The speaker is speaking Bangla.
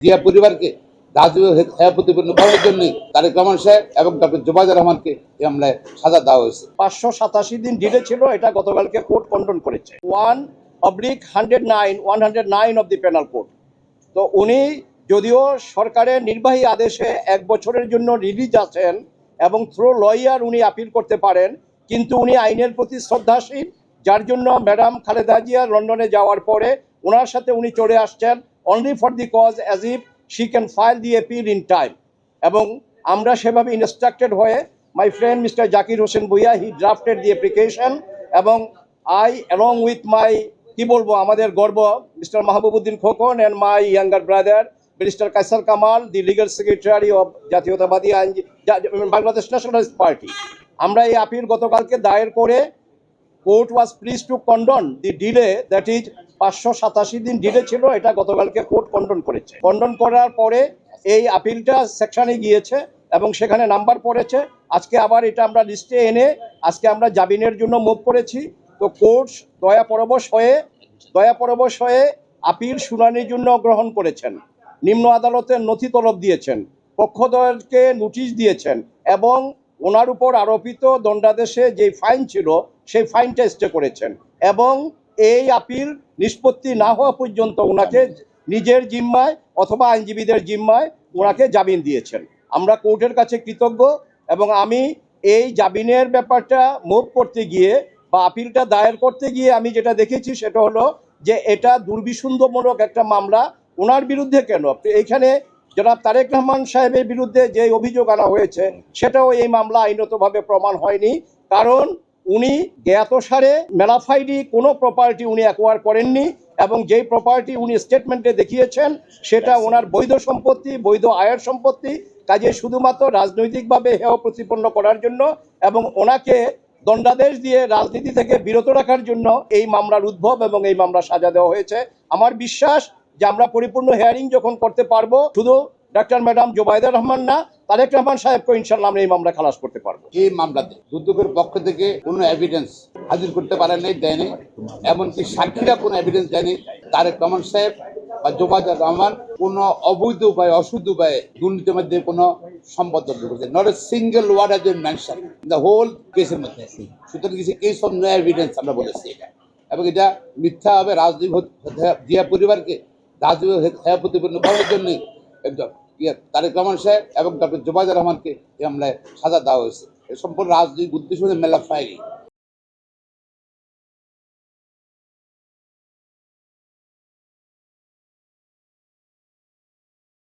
জিয়া পরিবারকে রাজনৈতিক হেয় প্রতিপন্ন করার জন্য তারেক রহমান সাহেব এবং ডক্টর জুবাইর রহমানকে এই হামলায় সাজা দেওয়া হয়েছে। 587 দিন ডিলে ছিল, এটা গতকালকে কোর্ট কন্ডন করেছে। 1/109 অব দি পেনাল কোড। তো উনি যদিও সরকারের নির্বাহী আদেশে 1 বছরের জন্য রিলিজ আছেন এবং থ্রু লয়ার উনি আপিল করতে পারেন, কিন্তু উনি আইনের প্রতি শ্রদ্ধাশীল, যার জন্য ম্যাডাম খালেদা জিয়া লন্ডনে যাওয়ার পরে ওনার সাথে উনি চলে আসছেন only for the cause as if she can file the appeal in time. এবং আমরা সেভাবে ইনস্ট্রাক্টেড হয়ে my friend mister Zakir Hossain Bhuiyan he drafted the application, এবং আই অ্যালং উইথ মাই আমাদের গর্ব mister Mahbubuddin Khokon and my younger brother barrister Kaiser Kamal, the legal secretary of Jatiyatabadi Bangladesh nationalist party, আমরা এই আপিল গতকালকে দায়ের করে court was please two condone the delay, that is 587 দিন ডিলে ছিল, এটা গতকালকে কোর্ট কন্ডন করেছে। কন্ডন করার পরে এই আপিলটা সেকশনে গিয়েছে এবং সেখানে নাম্বার পড়েছে। আজকে আবার এটা আমরা লিস্টে এনে আজকে আমরা জামিনের জন্য মুভ করেছি। তো কোর্ট দয়াপরবশ হয়ে আপিল শুনানির জন্য গ্রহণ করেছেন, নিম্ন আদালতের নথি তলব দিয়েছেন, পক্ষদ্বয়কে নোটিশ দিয়েছেন এবং ওনার উপর আরোপিত দণ্ডাদেশে যে ফাইন ছিল সেই ফাইনটা স্টে করেছেন, এবং এই আপিল নিষ্পত্তি না হওয়া পর্যন্ত ওনাকে নিজের জিম্মায় অথবা আইনজীবীদের জিম্মায় ওনাকে জামিন দিয়েছেন। আমরা কোর্টের কাছে কৃতজ্ঞ, এবং আমি এই জামিনের ব্যাপারটা মুভ করতে গিয়ে বা আপিলটা দায়ের করতে গিয়ে আমি যেটা দেখেছি সেটা হলো যে এটা দুর্বিসন্ধমূলক একটা মামলা। ওনার বিরুদ্ধে কেন, এইখানে জনাব তারেক রহমান সাহেবের বিরুদ্ধে যে অভিযোগ আনা হয়েছে সেটাও এই মামলা আইনতভাবে প্রমাণ হয়নি, কারণ উনি জ্ঞাতসারে মেলাফাইডি কোনো প্রপার্টি উনি অ্যাকোয়ার করেননি, এবং যেই প্রপার্টি উনি স্টেটমেন্টে দেখিয়েছেন সেটা ওনার বৈধ সম্পত্তি, বৈধ আয়ের সম্পত্তি। কাজে শুধুমাত্র রাজনৈতিকভাবে হেয় প্রতিপন্ন করার জন্য এবং ওনাকে দণ্ডাদেশ দিয়ে রাজনীতি থেকে বিরত রাখার জন্য এই মামলার উদ্ভব এবং এই মামলা সাজা দেওয়া হয়েছে। আমার বিশ্বাস যে আমরা পরিপূর্ণ হিয়ারিং যখন করতে পারবো, শুধু ডক্টর ম্যাডাম জুবাইদা রহমান না, তারেক রহমান সাহেবকে ইনশাল্লাহ আমরা এই মামলা খালাস করতে পারবো। এই মামলাতে দুদকের পক্ষ থেকে কোনো এভিডেন্স হাজির করতে পারে নাই, দেয়নি, এমনকি সাক্ষীরা কোনো এভিডেন্স দেয়নি। তারেক রহমান সাহেব বা জুবাইর রহমান কোনো অবৈধ উপায়ে অশুদ্ধ উপায়ে দুর্নীতির মধ্যে কোনো সম্পদ করছে, not a single word has been mention in the whole কেসের মধ্যে। সুতরাং কিছু কেস অফ নো এভিডেন্স আমরা বলেছি এটা, এবং এটা মিথ্যা হবে রাজনৈতিক জিয়া পরিবারকে রাজনৈতিক হেয় প্রতিপন্ন করার জন্য একদম তারেক রহমান সাহেব এবং ডক্টর জুবাইর রহমানকে এই হামলায় সাজা দেওয়া হয়েছে। এ সম্পূর্ণ রাজনৈতিক উদ্দেশ্য মেলা ফাইলি।